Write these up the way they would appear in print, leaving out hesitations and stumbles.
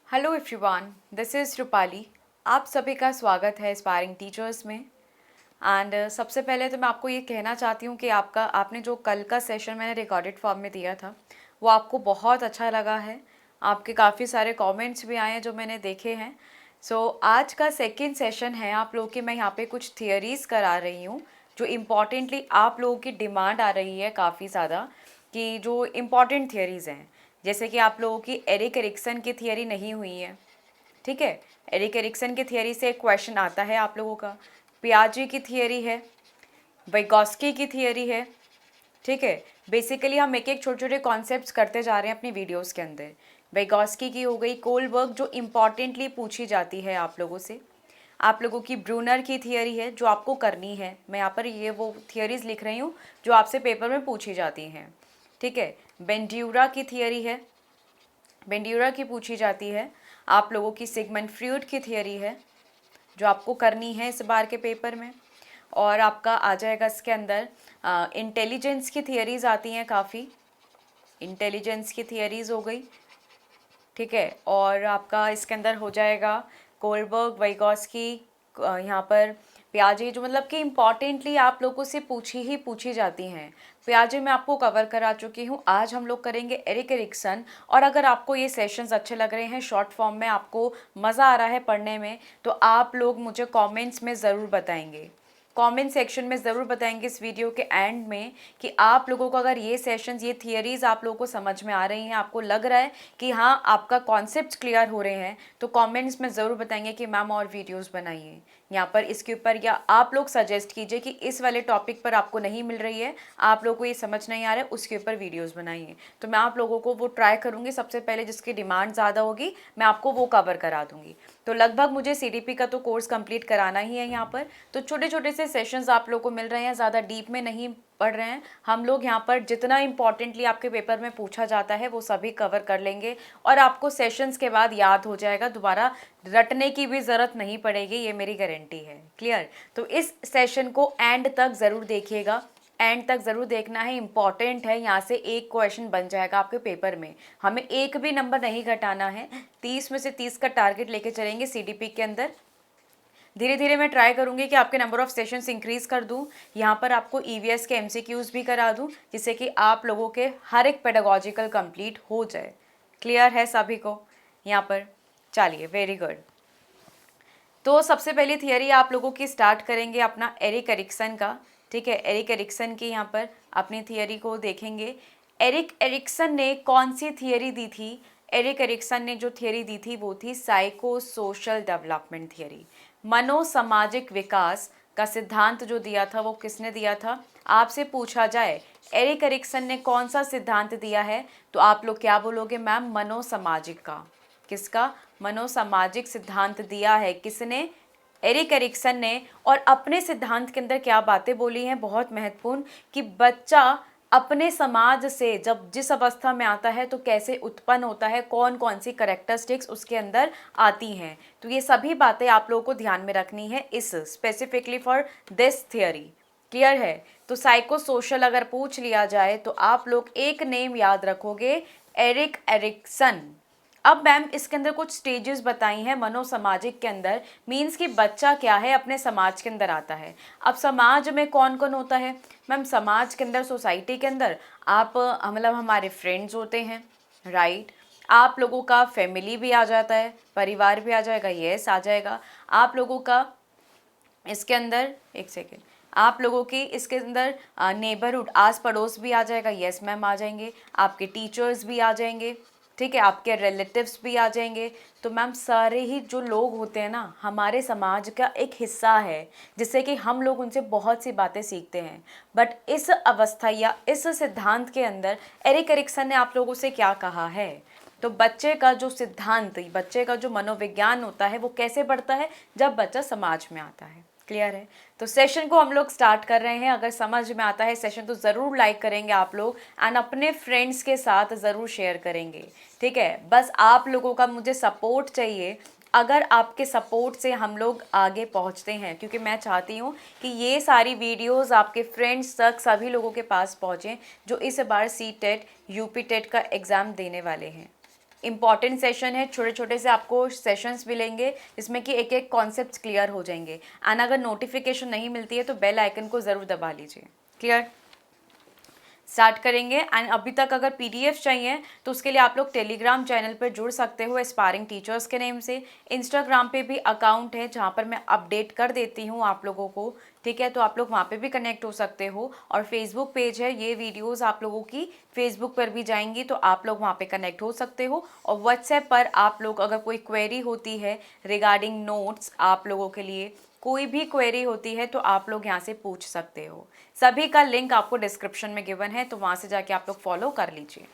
Hello everyone, this is Rupali. आप सभी का स्वागत है एस्पायरिंग टीचर्स में। एंड सबसे पहले तो मैं आपको ये कहना चाहती हूँ कि आपने जो कल का सेशन मैंने रिकॉर्डेड फॉर्म में दिया था वो आपको बहुत अच्छा लगा है। आपके काफ़ी सारे कमेंट्स भी आए हैं जो मैंने देखे हैं। आज का सेकंड सेशन है आप लोगों की। मैं यहाँ पे कुछ थियरीज़ करा रही हूँ जो इम्पॉर्टेंटली आप लोगों की डिमांड आ रही है काफ़ी ज़्यादा, कि जो इम्पॉर्टेंट थियरीज़ हैं। जैसे कि आप लोगों की एरिक एरिक्सन की थियरी नहीं हुई है, ठीक है। एरिक एरिक्सन की थियरी से एक क्वेश्चन आता है आप लोगों का। पियाजे की थियरी है, वाइगॉस्की की थियरी है, ठीक है। बेसिकली हम एक एक छोटे छोटे कॉन्सेप्ट्स करते जा रहे हैं अपनी वीडियोस के अंदर। वाइगॉस्की की हो गई, कोलबर्ग जो इम्पॉर्टेंटली पूछी जाती है आप लोगों से। आप लोगों की ब्रूनर की थियरी है जो आपको करनी है। मैं यहाँ पर ये वो थियरीज लिख रही हूँ जो आपसे पेपर में पूछी जाती हैं, ठीक है। बेंड्यूरा की थियरी है, बेंड्यूरा की पूछी जाती है। आप लोगों की सिगमंड फ्रॉइड की थियरी है जो आपको करनी है इस बार के पेपर में। और आपका आ जाएगा इसके अंदर इंटेलिजेंस की थियरीज आती हैं काफ़ी। इंटेलिजेंस की थियरीज हो गई, ठीक है। और आपका इसके अंदर हो जाएगा कोलबर्ग, वाइगॉस्की, यहाँ पर पियाजे, जो मतलब कि इम्पॉर्टेंटली आप लोगों से पूछी जाती हैं। पियाजे मैं आपको कवर करा चुकी हूँ। आज हम लोग करेंगे एरिक एरिक्सन। और अगर आपको ये सेशंस अच्छे लग रहे हैं, शॉर्ट फॉर्म में आपको मज़ा आ रहा है पढ़ने में, तो आप लोग मुझे कमेंट्स में ज़रूर बताएंगे। कमेंट सेक्शन में ज़रूर बताएंगे इस वीडियो के एंड में कि आप लोगों को अगर ये सेशंस, ये थियरीज़ आप लोगों को समझ में आ रही हैं, आपको लग रहा है कि हाँ आपका कॉन्सेप्ट क्लियर हो रहे हैं, तो कमेंट्स में ज़रूर बताएंगे कि मैम और वीडियोस बनाइए यहाँ पर इसके ऊपर, या आप लोग सजेस्ट कीजिए कि इस वाले टॉपिक पर आपको नहीं मिल रही है, आप लोगों को ये समझ नहीं आ रहा है, उसके ऊपर वीडियोस बनाइए। तो मैं आप लोगों को वो ट्राई करूँगी, सबसे पहले जिसकी डिमांड ज़्यादा होगी मैं आपको वो कवर करा दूँगी। तो लगभग मुझे CDP का तो कोर्स कंप्लीट कराना ही है यहाँ पर। तो छोटे छोटे से सेशंस आप लोगों को मिल रहे हैं, ज़्यादा डीप में नहीं पढ़ रहे हैं हम लोग। यहाँ पर जितना इंपॉर्टेंटली आपके पेपर में पूछा जाता है वो सभी कवर कर लेंगे, और आपको सेशंस के बाद याद हो जाएगा, दोबारा रटने की भी ज़रूरत नहीं पड़ेगी, ये मेरी गारंटी है। क्लियर? तो इस सेशन को एंड तक ज़रूर देखिएगा, एंड तक ज़रूर देखना है, इंपॉर्टेंट है। यहाँ से एक क्वेश्चन बन जाएगा आपके पेपर में, हमें एक भी नंबर नहीं घटाना है। 30 में से 30 का टारगेट लेके चलेंगे CDP के अंदर। धीरे धीरे मैं ट्राई करूंगी कि आपके नंबर ऑफ सेशंस इंक्रीज़ कर दूं। यहाँ पर आपको EVS के MCQs भी करा दूं, जिससे कि आप लोगों के हर एक पेडागोजिकल कंप्लीट हो जाए। क्लियर है सभी को यहाँ पर? चलिए, वेरी गुड। तो सबसे पहली थियरी आप लोगों की स्टार्ट करेंगे अपना एरिक एरिक्सन का, ठीक है। एरिक एरिक्सन की यहाँ पर अपनी थियरी को देखेंगे। एरिक एरिक्सन ने कौन सी थियरी दी थी? एरिक एरिक्सन ने जो थियरी दी थी वो थी साइको सोशल डेवलपमेंट थियरी। मनोसामाजिक विकास का सिद्धांत जो दिया था वो किसने दिया था? आपसे पूछा जाए एरिक एरिक्सन ने कौन सा सिद्धांत दिया है, तो आप लोग क्या बोलोगे? मैम मनोसामाजिक का। किसका? मनोसामाजिक सिद्धांत दिया है किसने? एरिक एरिक्सन ने। और अपने सिद्धांत के अंदर क्या बातें बोली हैं, बहुत महत्वपूर्ण, कि बच्चा अपने समाज से जब जिस अवस्था में आता है तो कैसे उत्पन्न होता है, कौन कौन सी करेक्टरिस्टिक्स उसके अंदर आती हैं। तो ये सभी बातें आप लोगों को ध्यान में रखनी है इस specifically for this theory. Clear है? तो साइको सोशल अगर पूछ लिया जाए तो आप लोग एक नेम याद रखोगे, एरिक एरिक्सन। अब मैम इसके अंदर कुछ स्टेजेस बताई हैं मनोसामाजिक के अंदर, मीन्स कि बच्चा क्या है अपने समाज के अंदर आता है। अब समाज में कौन कौन होता है? मैम समाज के अंदर, सोसाइटी के अंदर आप मतलब हमारे फ्रेंड्स होते हैं, राइट। आप लोगों का फैमिली भी आ जाता है, परिवार भी आ जाएगा, यस आ जाएगा। आप लोगों का इसके अंदर, एक सेकेंड, आप लोगों की इसके अंदर नेबरहुड, आस पड़ोस भी आ जाएगा, यस मैम आ जाएंगे। आपके टीचर्स भी आ जाएंगे, ठीक है। आपके रिलेटिव्स भी आ जाएंगे। तो मैम सारे ही जो लोग होते हैं ना हमारे समाज का एक हिस्सा है, जिससे कि हम लोग उनसे बहुत सी बातें सीखते हैं। बट इस अवस्था या इस सिद्धांत के अंदर एरिक एरिक्सन ने आप लोगों से क्या कहा है? तो बच्चे का जो सिद्धांत, बच्चे का जो मनोविज्ञान होता है वो कैसे बढ़ता है? जब बच्चा समाज में आता है। क्लियर है? तो सेशन को हम लोग स्टार्ट कर रहे हैं। अगर समझ में आता है सेशन तो ज़रूर लाइक करेंगे आप लोग, एंड अपने फ्रेंड्स के साथ ज़रूर शेयर करेंगे, ठीक है। बस आप लोगों का मुझे सपोर्ट चाहिए। अगर आपके सपोर्ट से हम लोग आगे पहुंचते हैं, क्योंकि मैं चाहती हूं कि ये सारी वीडियोस आपके फ्रेंड्स तक, सभी लोगों के पास पहुंचें जो इस बार CTET UP TET का एग्ज़ाम देने वाले हैं। इंपॉर्टेंट सेशन है, छोटे छोटे से आपको सेशंस मिलेंगे जिसमें कि एक एक कॉन्सेप्ट्स क्लियर हो जाएंगे। एंड अगर नोटिफिकेशन नहीं मिलती है तो बेल आइकन को ज़रूर दबा लीजिए। क्लियर? स्टार्ट करेंगे। एंड अभी तक अगर पीडीएफ चाहिए तो उसके लिए आप लोग टेलीग्राम चैनल पर जुड़ सकते हो एस्पायरिंग टीचर्स के नेम से। इंस्टाग्राम पे भी अकाउंट है जहाँ पर मैं अपडेट कर देती हूँ आप लोगों को, ठीक है, तो आप लोग वहाँ पे भी कनेक्ट हो सकते हो। और फेसबुक पेज है, ये वीडियोस आप लोगों की फेसबुक पर भी जाएंगी तो आप लोग वहाँ पे कनेक्ट हो सकते हो। और व्हाट्सएप पर आप लोग अगर कोई क्वेरी होती है रिगार्डिंग नोट्स, आप लोगों के लिए कोई भी क्वेरी होती है तो आप लोग यहाँ से पूछ सकते हो। सभी का लिंक आपको डिस्क्रिप्शन में गिवन है, तो वहाँ से जाके आप लोग फॉलो कर लीजिए।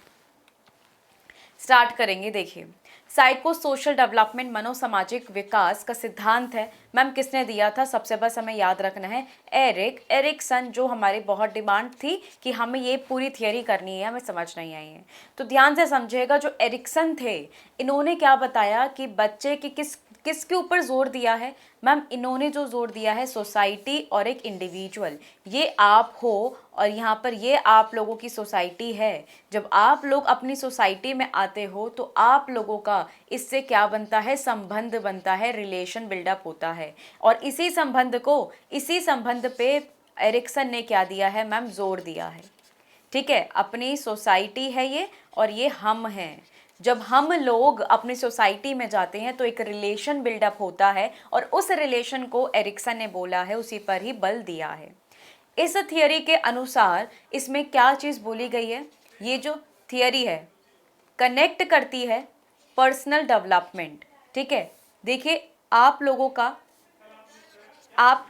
स्टार्ट करेंगे। देखिए, साइको सोशल डेवलपमेंट मनोसामाजिक विकास का सिद्धांत है। मैम किसने दिया था? सबसे बस हमें याद रखना है एरिक्सन, जो हमारी बहुत डिमांड थी कि हमें ये पूरी थियरी करनी है, हमें समझ नहीं आई है। तो ध्यान से समझिएगा, जो एरिक्सन थे इन्होंने क्या बताया कि बच्चे की किसके ऊपर जोर दिया है? मैम इन्होंने जो जोर दिया है सोसाइटी और एक इंडिविजुअल, ये आप हो और यहाँ पर ये आप लोगों की सोसाइटी है। जब आप लोग अपनी सोसाइटी में आते हो तो आप लोगों का इससे क्या बनता है? संबंध बनता है, रिलेशन बिल्डअप होता है। और इसी संबंध पे एरिक्सन ने क्या दिया है मैम? जोर दिया है। ठीक है, अपनी सोसाइटी है ये और ये हम हैं। जब हम लोग अपनी सोसाइटी में जाते हैं तो एक रिलेशन बिल्डअप होता है और उस रिलेशन को एरिक्सन ने बोला है, उसी पर ही बल दिया है। इस थियरी के अनुसार इसमें क्या चीज़ बोली गई है? ये जो थियरी है कनेक्ट करती है पर्सनल डेवलपमेंट। ठीक है, देखिए आप लोगों का आप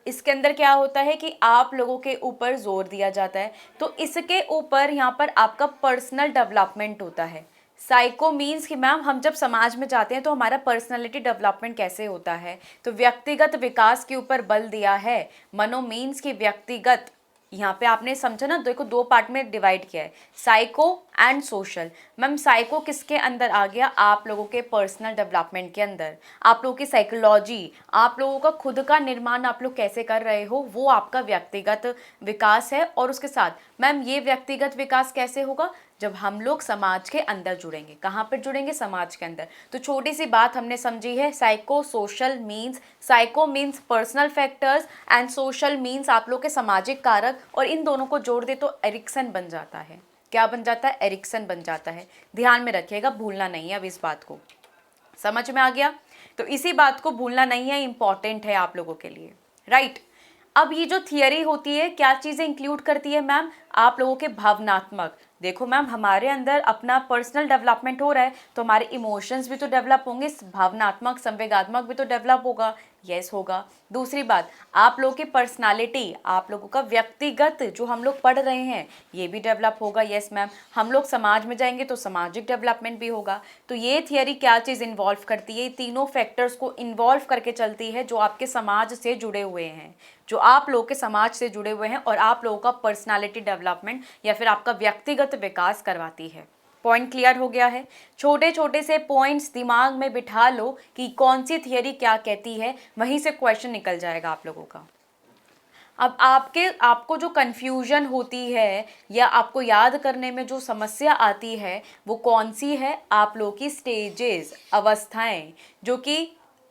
इसके अंदर क्या होता है कि आप लोगों के ऊपर जोर दिया जाता है, तो इसके ऊपर यहाँ पर आपका पर्सनल डेवलपमेंट होता है। साइको मीन्स कि मैम हम जब समाज में जाते हैं तो हमारा पर्सनालिटी डेवलपमेंट कैसे होता है? तो व्यक्तिगत विकास के ऊपर बल दिया है। मनो मीन्स कि व्यक्तिगत, यहाँ पे आपने समझा ना, देखो दो पार्ट में डिवाइड किया है, psycho and social. Ma'am psycho किसके अंदर आ गया? आप लोगों के पर्सनल डेवलपमेंट के अंदर। आप लोगों की साइकोलॉजी, आप लोगों का खुद का निर्माण आप लोग कैसे कर रहे हो, वो आपका व्यक्तिगत विकास है। और उसके साथ मैम ये व्यक्तिगत विकास कैसे होगा? जब हम लोग समाज के अंदर जुड़ेंगे। कहाँ पर जुड़ेंगे? समाज के अंदर। तो छोटी सी बात हमने समझी है, psycho social means, psycho means personal factors and social means आप लोग के सामाजिक कारक, और इन दोनों को जोड़ दे तो एरिक्सन बन जाता है। क्या बन जाता है? एरिक्सन बन जाता है। ध्यान में रखिएगा, भूलना नहीं है। अब इस बात को समझ में आ गया? तो इसी बात को भूलना नहीं है, इंपॉर्टेंट है आप लोगों के लिए, राइट। अब ये जो थियरी होती है क्या चीज़ें इंक्लूड करती है मैम? आप लोगों के भावनात्मक, देखो मैम हमारे अंदर अपना पर्सनल डेवलपमेंट हो रहा है तो हमारे इमोशंस भी तो डेवलप होंगे, भावनात्मक संवेगात्मक भी तो डेवलप होगा। यस होगा। दूसरी बात, आप लोगों की पर्सनालिटी, आप लोगों का व्यक्तिगत जो हम लोग पढ़ रहे हैं ये भी डेवलप होगा। यस मैम, हम लोग समाज में जाएंगे तो सामाजिक डेवलपमेंट भी होगा। तो ये थियरी क्या चीज़ इन्वॉल्व करती है? तीनों फैक्टर्स को इन्वॉल्व करके चलती है जो आपके समाज से जुड़े हुए हैं, जो आप लोगों के समाज से जुड़े हुए हैं और आप लोगों का पर्सनालिटी डेवलपमेंट या फिर आपका व्यक्तिगत विकास करवाती है। पॉइंट क्लियर हो गया है? छोटे छोटे से पॉइंट्स दिमाग में बिठा लो कि कौन सी थियरी क्या कहती है, वहीं से क्वेश्चन निकल जाएगा आप लोगों का। अब आपको जो कन्फ्यूजन होती है या आपको याद करने में जो समस्या आती है वो कौन सी है? आप लोगों की स्टेजेस, अवस्थाएं, जो कि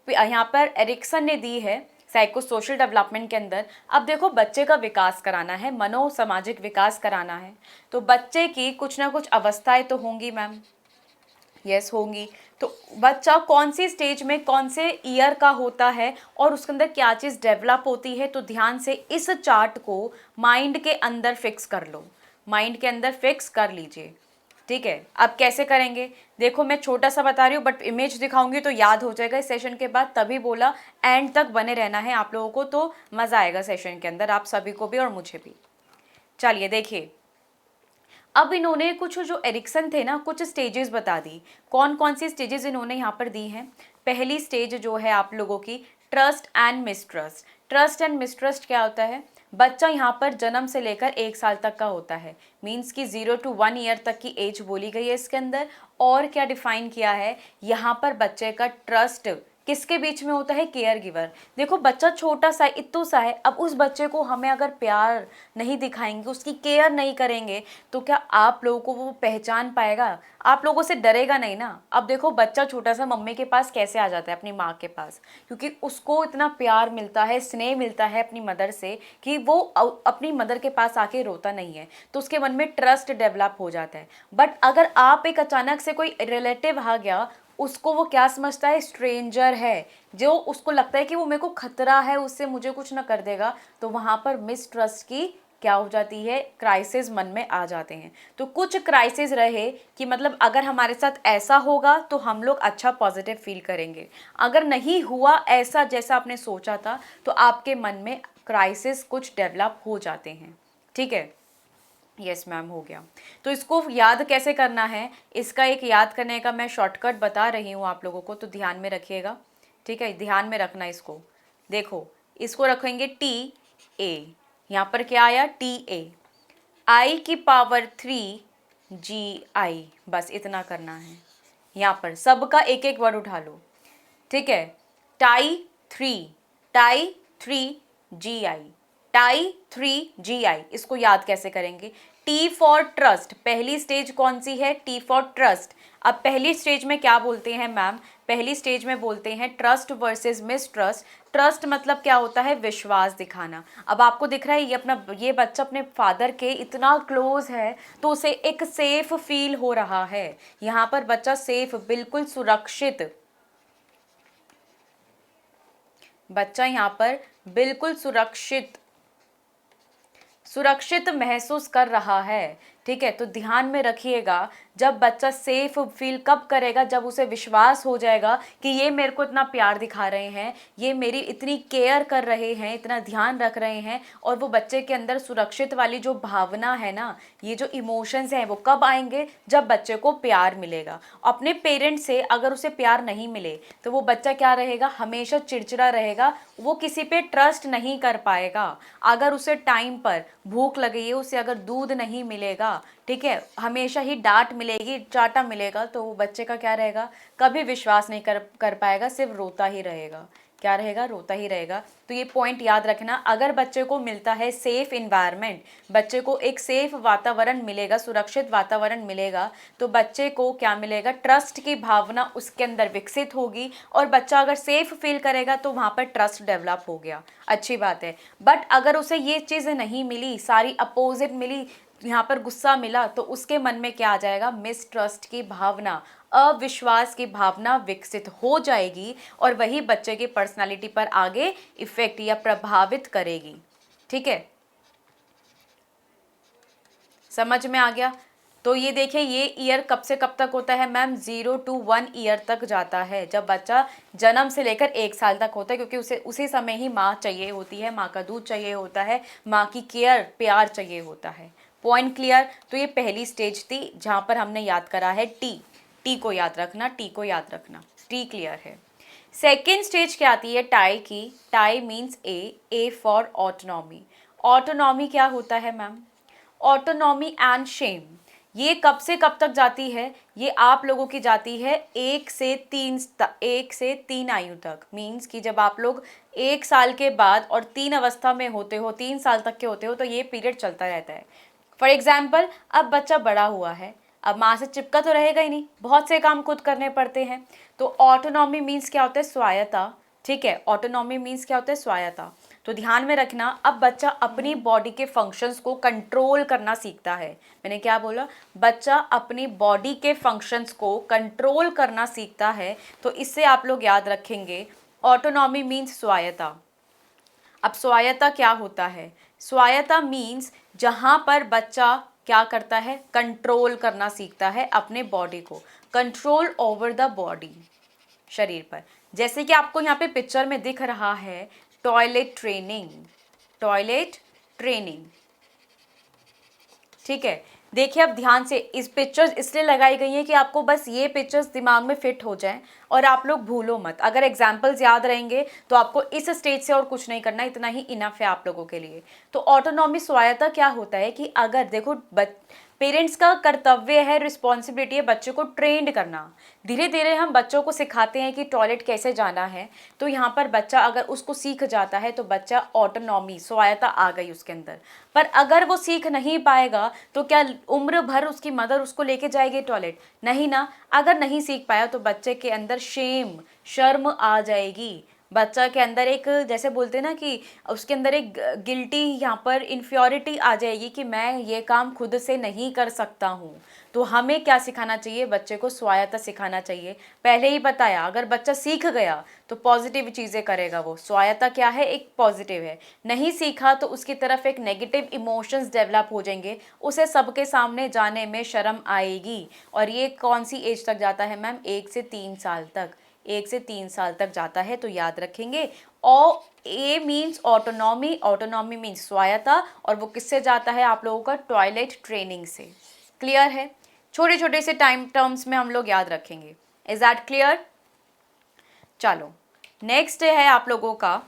यहाँ पर एरिक्सन ने दी है साइको सोशल डेवलपमेंट के अंदर। अब देखो बच्चे का विकास कराना है, मनो सामाजिक विकास कराना है, तो बच्चे की कुछ ना कुछ अवस्थाएं तो होंगी मैम। यस होंगी। तो बच्चा कौन सी स्टेज में कौन से ईयर का होता है और उसके अंदर क्या चीज़ डेवलप होती है, तो ध्यान से इस चार्ट को माइंड के अंदर फिक्स कर लो, माइंड के अंदर फिक्स कर लीजिए। ठीक है, अब कैसे करेंगे? देखो मैं छोटा सा बता रही हूँ बट इमेज दिखाऊंगी तो याद हो जाएगा इस सेशन के बाद, तभी बोला एंड तक बने रहना है आप लोगों को, तो मज़ा आएगा सेशन के अंदर, आप सभी को भी और मुझे भी। चलिए देखिए, अब इन्होंने कुछ जो एरिक्सन थे ना, कुछ स्टेजेस बता दी। कौन कौन सी स्टेजेस इन्होंने यहाँ पर दी हैं? पहली स्टेज जो है आप लोगों की trust and mistrust. Trust and mistrust क्या होता है? बच्चा यहाँ पर जन्म से लेकर 1 साल तक का होता है, मीन्स कि 0 to 1 ईयर तक की एज बोली गई है इसके अंदर। और क्या डिफाइन किया है यहाँ पर? बच्चे का ट्रस्ट किसके बीच में होता है, केयर गिवर। देखो बच्चा छोटा सा है, इतना सा है, अब उस बच्चे को हमें अगर प्यार नहीं दिखाएंगे, उसकी केयर नहीं करेंगे, तो क्या आप लोगों को वो पहचान पाएगा, आप लोगों से डरेगा नहीं ना। अब देखो बच्चा छोटा सा मम्मी के पास कैसे आ जाता है, अपनी माँ के पास, क्योंकि उसको इतना प्यार मिलता है, स्नेह मिलता है अपनी मदर से कि वो अपनी मदर के पास आके रोता नहीं है, तो उसके मन में ट्रस्ट डेवलप हो जाता है। बट अगर आप एक अचानक से कोई रिलेटिव आ गया, उसको वो क्या समझता है, स्ट्रेंजर है, जो उसको लगता है कि वो मेरे को खतरा है, उससे मुझे कुछ ना कर देगा, तो वहाँ पर मिसट्रस्ट की क्या हो जाती है, क्राइसिस मन में आ जाते हैं। तो कुछ क्राइसिस रहे कि मतलब अगर हमारे साथ ऐसा होगा तो हम लोग अच्छा पॉजिटिव फील करेंगे, अगर नहीं हुआ ऐसा जैसा आपने सोचा था तो आपके मन में क्राइसिस कुछ डेवलप हो जाते हैं। ठीक है, यस मैम, हो गया। तो इसको याद कैसे करना है, इसका एक याद करने का मैं शॉर्टकट बता रही हूँ आप लोगों को, तो ध्यान में रखिएगा। ठीक है, ध्यान में रखना इसको। देखो इसको रखेंगे टी ए, यहाँ पर क्या आया, टी ए, आई की पावर 3 जी आई, बस इतना करना है। यहाँ पर सबका एक एक वर्ड उठा लो। ठीक है, टाई 3, टाई 3 जी आई, टाई 3 जी आई, इसको याद कैसे करेंगे, टी फॉर ट्रस्ट, पहली स्टेज कौन सी है, टी फॉर ट्रस्ट। अब पहली स्टेज में क्या बोलते हैं मैम, पहली स्टेज में बोलते हैं ट्रस्ट वर्सेस मिसट्रस्ट। ट्रस्ट मतलब क्या होता है, विश्वास दिखाना। अब आपको दिख रहा है ये बच्चा अपने फादर के इतना क्लोज है, तो उसे एक सेफ फील हो रहा है। यहाँ पर बच्चा सेफ, बिल्कुल सुरक्षित, बच्चा यहाँ पर बिल्कुल सुरक्षित महसूस कर रहा है। ठीक है, तो ध्यान में रखिएगा, जब बच्चा सेफ फील कब करेगा, जब उसे विश्वास हो जाएगा कि ये मेरे को इतना प्यार दिखा रहे हैं, ये मेरी इतनी केयर कर रहे हैं, इतना ध्यान रख रहे हैं, और वो बच्चे के अंदर सुरक्षित वाली जो भावना है ना, ये जो इमोशंस हैं, वो कब आएंगे, जब बच्चे को प्यार मिलेगा। अपने पेरेंट्स से अगर उसे प्यार नहीं मिले तो वो बच्चा क्या रहेगा, हमेशा चिड़चिड़ा रहेगा, वो किसी पे ट्रस्ट नहीं कर पाएगा। अगर उसे टाइम पर भूख लगी है, उसे अगर दूध नहीं मिलेगा, ठीक है, हमेशा ही डांट मिलेगी, चाटा मिलेगा, तो वो बच्चे का क्या रहेगा, कभी विश्वास नहीं कर पाएगा, सिर्फ रोता ही रहेगा। क्या रहेगा, रोता ही रहेगा। तो ये पॉइंट याद रखना, अगर बच्चे को मिलता है सेफ इन्वायरमेंट, बच्चे को एक सेफ वातावरण मिलेगा, सुरक्षित वातावरण मिलेगा, तो बच्चे को क्या मिलेगा, ट्रस्ट की भावना उसके अंदर विकसित होगी, और बच्चा अगर सेफ फील करेगा तो वहाँ पर ट्रस्ट डेवलप हो गया, अच्छी बात है। बट अगर उसे ये चीज़ें नहीं मिली, सारी अपोजिट मिली, यहाँ पर गुस्सा मिला, तो उसके मन में क्या आ जाएगा, मिसट्रस्ट की भावना, अविश्वास की भावना विकसित हो जाएगी, और वही बच्चे की पर्सनालिटी पर आगे इफेक्ट या प्रभावित करेगी। ठीक है, समझ में आ गया। तो ये देखिए, ये ईयर कब से कब तक होता है मैम, 0 to 1 ईयर तक जाता है, जब बच्चा जन्म से लेकर 1 साल तक होता है, क्योंकि उसे उसी समय ही माँ चाहिए होती है, माँ का दूध चाहिए होता है, माँ की केयर, प्यार चाहिए होता है। Point clear. तो ये पहली स्टेज थी जहाँ पर हमने याद करा है टी को याद रखना, टी को याद रखना, टी क्लियर है। सेकेंड स्टेज क्या आती है, टाई की। Tie means A for autonomy. Autonomy क्या होता है मैम, ऑटोनॉमी एंड शेम। ये कब से कब तक जाती है, ये आप लोगों की जाती है 1 से 3 आयु तक। मीन्स कि जब आप लोग 1 साल के बाद और 3 अवस्था में होते हो, 3 साल तक के होते हो, तो ये पीरियड चलता रहता है। फॉर एग्जाम्पल, अब बच्चा बड़ा हुआ है, अब माँ से चिपका तो रहेगा ही नहीं, बहुत से काम खुद करने पड़ते हैं। तो ऑटोनॉमी मीन्स क्या होता है, स्वायत्ता। ठीक है, ऑटोनॉमी मीन्स क्या होता है, स्वायत्ता। तो ध्यान में रखना, अब बच्चा अपनी बॉडी के फंक्शंस को कंट्रोल करना सीखता है। मैंने क्या बोला, बच्चा अपनी बॉडी के फंक्शंस को कंट्रोल करना सीखता है। तो इससे आप लोग याद रखेंगे, ऑटोनॉमी मीन्स स्वायत्ता। अब स्वायत्ता क्या होता है, स्वायत्ता मीन्स जहाँ पर बच्चा क्या करता है, कंट्रोल करना सीखता है अपने बॉडी को, कंट्रोल ओवर द बॉडी, शरीर पर। जैसे कि आपको यहाँ पे पिक्चर में दिख रहा है, टॉयलेट ट्रेनिंग, टॉयलेट ट्रेनिंग। ठीक है, देखिए अब ध्यान से, इस पिक्चर्स इसलिए लगाई गई हैं कि आपको बस ये पिक्चर्स दिमाग में फिट हो जाएं और आप लोग भूलो मत। अगर एग्जाम्पल्स याद रहेंगे तो आपको इस स्टेज से और कुछ नहीं करना, इतना ही इनफ है आप लोगों के लिए। तो ऑटोनॉमी स्वायत्ता क्या होता है कि अगर देखो पेरेंट्स का कर्तव्य है, रिस्पॉन्सिबिलिटी है बच्चे को ट्रेंड करना। धीरे धीरे हम बच्चों को सिखाते हैं कि टॉयलेट कैसे जाना है, तो यहाँ पर बच्चा अगर उसको सीख जाता है तो बच्चा ऑटोनॉमी, स्वायत्ता आ गई उसके अंदर। पर अगर वो सीख नहीं पाएगा तो क्या उम्र भर उसकी मदर उसको लेके जाएगी टॉयलेट? नहीं ना। अगर नहीं सीख पाया तो बच्चे के अंदर शर्म आ जाएगी। बच्चा के अंदर एक, जैसे बोलते हैं ना कि उसके अंदर एक गिल्टी, यहाँ पर इन्फ्योरिटी आ जाएगी कि मैं ये काम खुद से नहीं कर सकता हूँ। तो हमें क्या सिखाना चाहिए? बच्चे को स्वायत्ता सिखाना चाहिए। पहले ही बताया, अगर बच्चा सीख गया तो पॉजिटिव चीज़ें करेगा। वो स्वायत्ता क्या है? एक पॉजिटिव है। नहीं सीखा तो उसकी तरफ एक नेगेटिव इमोशंस डेवलप हो जाएंगे, उसे सबके सामने जाने में शर्म आएगी। और ये कौन सी एज तक जाता है मैम? 1 से 3 साल तक। 1 से 3 साल तक जाता है। तो याद रखेंगे, ए मीन्स ऑटोनॉमी, ऑटोनॉमी मीन्स स्वायत्ता, और वो किससे जाता है आप लोगों का? टॉयलेट ट्रेनिंग से। क्लियर है? छोटे छोटे से टाइम टर्म्स में हम लोग याद रखेंगे। Is that clear? चलो नेक्स्ट है आप लोगों का,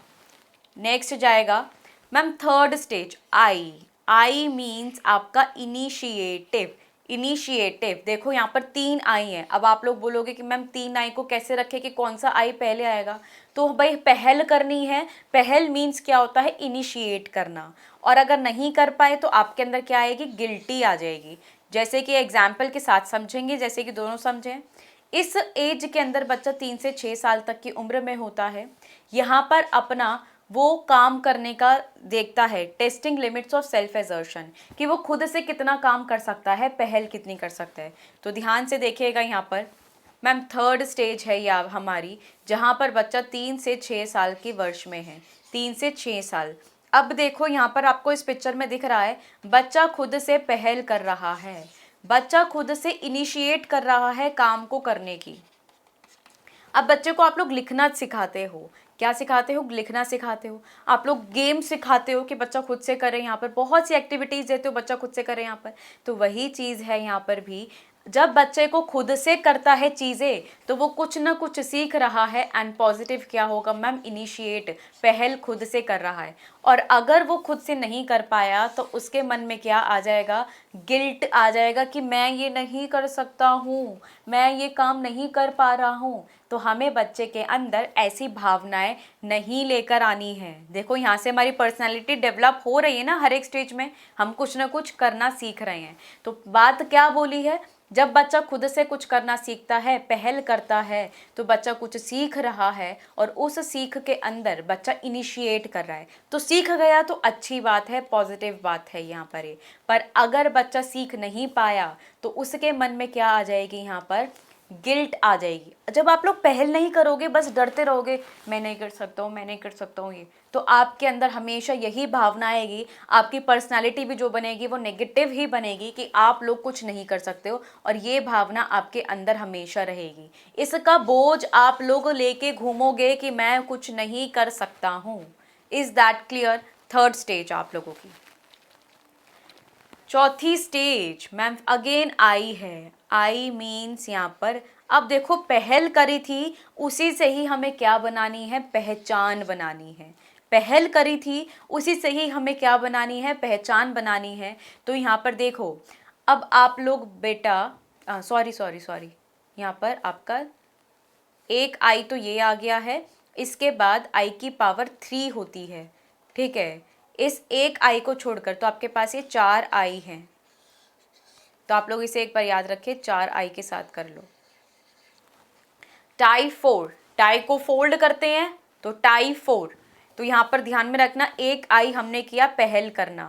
नेक्स्ट जाएगा ma'am third stage, I means आपका इनिशिएटिव। इनिशिएटिव देखो यहाँ पर 3 आई हैं। अब आप लोग बोलोगे कि मैम 3 आई को कैसे रखे कि कौन सा आई पहले आएगा? तो भाई पहल करनी है। पहल मीन्स क्या होता है? इनिशिएट करना। और अगर नहीं कर पाए तो आपके अंदर क्या आएगी? गिल्टी आ जाएगी। जैसे कि एग्जाम्पल के साथ समझेंगे, जैसे कि दोनों समझें। इस एज के अंदर बच्चा 3 से 6 साल तक की उम्र में होता है। यहाँ पर अपना वो काम करने का देखता है, testing limits of self assertion, कि वो खुद से कितना काम कर सकता है, पहल कितनी कर सकता है। तो ध्यान से देखिएगा यहाँ पर मैम थर्ड स्टेज है या हमारी, जहाँ पर बच्चा 3 से 6 साल के वर्ष में है। 3 से 6 साल। अब देखो यहाँ पर आपको इस पिक्चर में दिख रहा है बच्चा खुद से पहल कर रहा है, बच्चा खुद से इनिशिएट कर रहा है काम को करने की। अब बच्चे को आप लोग लिखना सिखाते हो, क्या सिखाते हो? लिखना सिखाते हो। आप लोग गेम सिखाते हो कि बच्चा खुद से करे, यहाँ पर बहुत सी एक्टिविटीज़ देते हो बच्चा खुद से करे यहाँ पर। तो वही चीज़ है यहाँ पर भी, जब बच्चे को खुद से करता है चीज़ें तो वो कुछ ना कुछ सीख रहा है। एंड पॉजिटिव क्या होगा मैम? इनिशिएट, पहल खुद से कर रहा है। और अगर वो खुद से नहीं कर पाया तो उसके मन में क्या आ जाएगा? गिल्ट आ जाएगा कि मैं ये नहीं कर सकता हूँ, मैं ये काम नहीं कर पा रहा हूँ। तो हमें बच्चे के अंदर ऐसी भावनाएं नहीं लेकर आनी है। देखो यहाँ से हमारी पर्सनालिटी डेवलप हो रही है ना, हर एक स्टेज में हम कुछ ना कुछ करना सीख रहे हैं। तो बात क्या बोली है? जब बच्चा खुद से कुछ करना सीखता है, पहल करता है, तो बच्चा कुछ सीख रहा है और उस सीख के अंदर बच्चा इनिशिएट कर रहा है। तो सीख गया तो अच्छी बात है, पॉजिटिव बात है यहाँ पर ये। पर अगर बच्चा सीख नहीं पाया तो उसके मन में क्या आ जाएगी? यहाँ पर गिल्ट आ जाएगी। जब आप लोग पहल नहीं करोगे, बस डरते रहोगे, मैं नहीं कर सकता हूँ, मैं नहीं कर सकता हूँ, ये तो आपके अंदर हमेशा यही भावना आएगी। आपकी पर्सनालिटी भी जो बनेगी वो नेगेटिव ही बनेगी कि आप लोग कुछ नहीं कर सकते हो, और ये भावना आपके अंदर हमेशा रहेगी। इसका बोझ आप लोग लेके घूमोगे कि मैं कुछ नहीं कर सकता हूँ। Is that clear? Third stage आप लोगों की। चौथी स्टेज मैम अगेन आई है। आई मीन्स यहाँ पर, अब देखो पहल करी थी उसी से ही हमें क्या बनानी है? पहचान बनानी है। पहल करी थी उसी से ही हमें क्या बनानी है? पहचान बनानी है। तो यहाँ पर देखो, अब आप लोग बेटा सॉरी यहाँ पर आपका एक आई तो ये आ गया है, इसके बाद आई की पावर 3 होती है, ठीक है। इस एक आई को छोड़कर तो आपके पास ये 4 आई हैं। तो आप लोग इसे एक बार याद रखें, 4 आई के साथ कर लो। टाई 4, टाई को फोल्ड करते हैं तो टाई 4। तो यहाँ पर ध्यान में रखना, एक आई हमने किया पहल करना,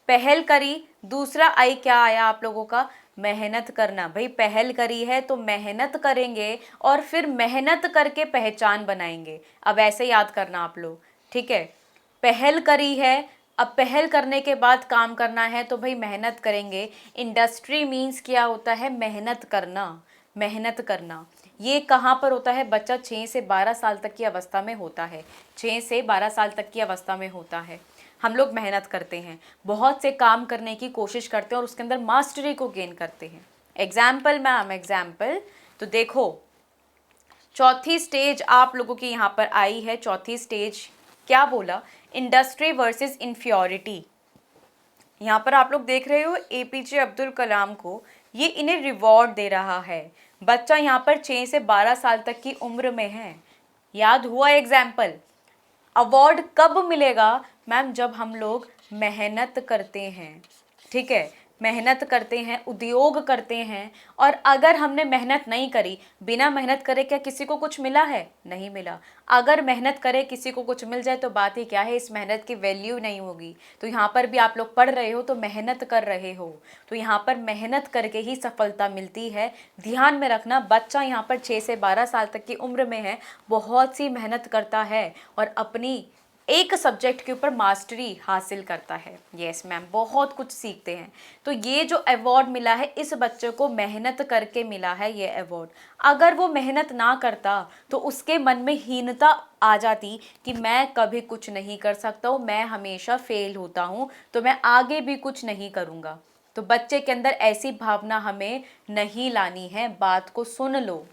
पहल करी। दूसरा आई क्या आया आप लोगों का? मेहनत करना। भाई पहल करी है तो मेहनत करेंगे और फिर मेहनत करके पहचान बनाएंगे। अब ऐसे याद करना आप लोग, ठीक है। पहल करी है, अब पहल करने के बाद काम करना है तो भाई मेहनत करेंगे। इंडस्ट्री मीन्स क्या होता है? मेहनत करना, मेहनत करना। ये कहाँ पर होता है? बच्चा 6 से 12 साल तक की अवस्था में होता है। 6 से 12 साल तक की अवस्था में होता है। हम लोग मेहनत करते हैं, बहुत से काम करने की कोशिश करते हैं और उसके अंदर मास्टरी को गेन करते हैं। एग्जाम्पल मैम, एग्जाम्पल तो देखो, चौथी स्टेज आप लोगों की यहाँ पर आई है। चौथी स्टेज क्या बोला? Industry versus inferiority. यहाँ पर आप लोग देख रहे हो एपीजे अब्दुल कलाम को, ये इन्हें रिवॉर्ड दे रहा है। बच्चा यहाँ पर 6 से 12 साल तक की उम्र में है। याद हुआ एग्जाम्पल? अवार्ड कब मिलेगा मैम? जब हम लोग मेहनत करते हैं, ठीक है, मेहनत करते हैं, उद्योग करते हैं। और अगर हमने मेहनत नहीं करी, बिना मेहनत करे क्या किसी को कुछ मिला है? नहीं मिला। अगर मेहनत करे किसी को कुछ मिल जाए तो बात ही क्या है, इस मेहनत की वैल्यू नहीं होगी। तो यहाँ पर भी आप लोग पढ़ रहे हो तो मेहनत कर रहे हो, तो यहाँ पर मेहनत करके ही सफलता मिलती है। ध्यान में रखना, बच्चा यहाँ पर 6 से 12 साल तक की उम्र में है, बहुत सी मेहनत करता है और अपनी एक सब्जेक्ट के ऊपर मास्टरी हासिल करता है। यस मैम, बहुत कुछ सीखते हैं। तो ये जो अवार्ड मिला है इस बच्चे को मेहनत करके मिला है ये अवार्ड। अगर वो मेहनत ना करता तो उसके मन में हीनता आ जाती कि मैं कभी कुछ नहीं कर सकता हूँ, मैं हमेशा फेल होता हूँ, तो मैं आगे भी कुछ नहीं करूँगा। तो बच्चे के अंदर ऐसी भावना हमें नहीं लानी है। बात को सुन लो।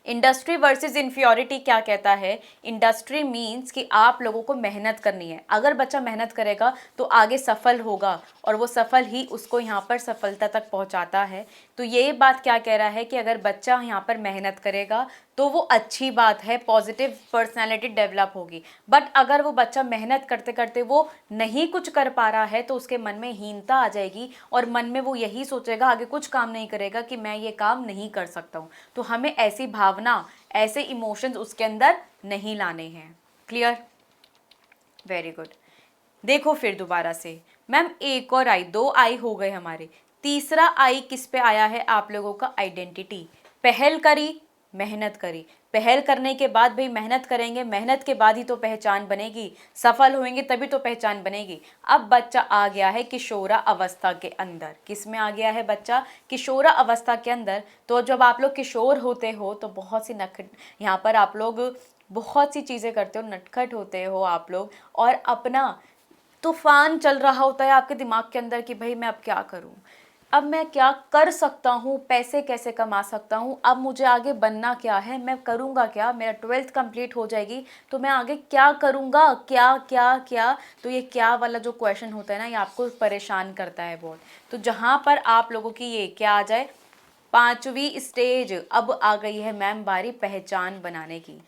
इंडस्ट्री वर्सेस इन्फ्योरिटी क्या कहता है? इंडस्ट्री मीन्स कि आप लोगों को मेहनत करनी है। अगर बच्चा मेहनत करेगा तो आगे सफल होगा और वो सफल ही उसको यहाँ पर सफलता तक पहुँचाता है। तो ये बात क्या कह रहा है कि अगर बच्चा यहाँ पर मेहनत करेगा तो वो अच्छी बात है, पॉजिटिव पर्सनैलिटी डेवलप होगी। बट अगर वो बच्चा मेहनत करते करते वो नहीं कुछ कर पा रहा है तो उसके मन में हीनता आ जाएगी और मन में वो यही सोचेगा, आगे कुछ काम नहीं करेगा कि मैं ये काम नहीं कर सकता हूँ। तो हमें ऐसी भावना, ऐसे इमोशंस उसके अंदर नहीं लाने हैं। क्लियर? Very good. देखो फिर दोबारा से मैम, एक और आई, 2 आई हो गए हमारे। तीसरा आई किस पे आया है आप लोगों का? आइडेंटिटी। पहल करी, मेहनत करी। पहल करने के बाद भाई मेहनत करेंगे, मेहनत के बाद ही तो पहचान बनेगी, सफल होंगे तभी तो पहचान बनेगी। अब बच्चा आ गया है किशोरा अवस्था के अंदर। किस में आ गया है बच्चा? किशोरा अवस्था के अंदर। तो जब आप लोग किशोर होते हो तो बहुत सी यहाँ पर आप लोग बहुत सी चीज़ें करते हो, नटखट होते हो आप लोग, और अपना तूफान चल रहा होता है आपके दिमाग के अंदर कि भाई मैं अब क्या करूं, अब मैं क्या कर सकता हूँ, पैसे कैसे कमा सकता हूँ, अब मुझे आगे बनना क्या है, मैं करूँगा क्या, मेरा 12th कंप्लीट हो जाएगी तो मैं आगे क्या करूँगा, क्या क्या क्या। तो ये क्या वाला जो क्वेश्चन होता है ना, ये आपको परेशान करता है बहुत। तो जहाँ पर आप लोगों की ये क्या आ जाए, 5वीं स्टेज अब आ गई है मैम, बारी पहचान बनाने की।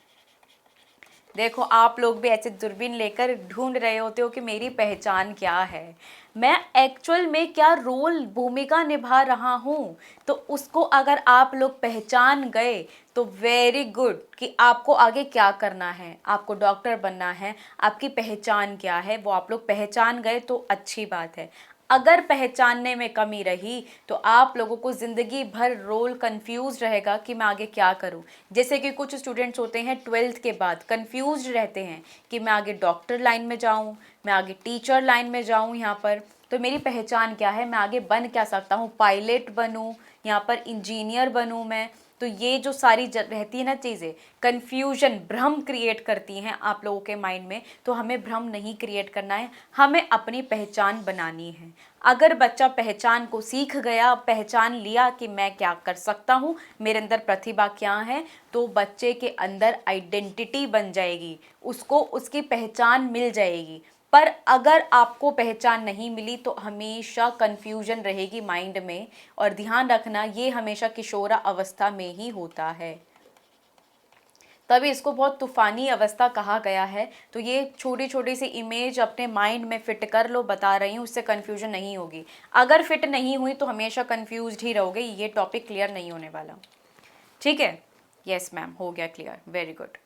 देखो आप लोग भी ऐसे दूरबीन लेकर ढूंढ रहे होते हो कि मेरी पहचान क्या है, मैं एक्चुअल में क्या रोल, भूमिका निभा रहा हूँ। तो उसको अगर आप लोग पहचान गए तो वेरी गुड कि आपको आगे क्या करना है, आपको डॉक्टर बनना है, आपकी पहचान क्या है वो आप लोग पहचान गए तो अच्छी बात है। अगर पहचानने में कमी रही तो आप लोगों को ज़िंदगी भर रोल कंफ्यूज रहेगा कि मैं आगे क्या करूं। जैसे कि कुछ स्टूडेंट्स होते हैं 12th के बाद कंफ्यूज रहते हैं कि मैं आगे डॉक्टर लाइन में जाऊं, मैं आगे टीचर लाइन में जाऊं, यहाँ पर तो मेरी पहचान क्या है, मैं आगे बन क्या सकता हूँ, पायलट बनूँ, यहाँ पर इंजीनियर बनूँ मैं। तो ये जो सारी रहती है ना चीज़ें, कन्फ्यूजन, भ्रम क्रिएट करती हैं आप लोगों के माइंड में। तो हमें भ्रम नहीं क्रिएट करना है, हमें अपनी पहचान बनानी है। अगर बच्चा पहचान को सीख गया, पहचान लिया कि मैं क्या कर सकता हूँ, मेरे अंदर प्रतिभा क्या है, तो बच्चे के अंदर आइडेंटिटी बन जाएगी, उसको उसकी पहचान मिल जाएगी। पर अगर आपको पहचान नहीं मिली तो हमेशा कन्फ्यूजन रहेगी माइंड में। और ध्यान रखना, ये हमेशा किशोरा अवस्था में ही होता है, तभी इसको बहुत तूफानी अवस्था कहा गया है। तो ये छोटी छोटी सी इमेज अपने माइंड में फिट कर लो, बता रही हूँ, उससे कन्फ्यूजन नहीं होगी। अगर फिट नहीं हुई तो हमेशा कन्फ्यूज ही रहोगे, ये टॉपिक क्लियर नहीं होने वाला। ठीक है? यस मैम, हो गया क्लियर, वेरी गुड।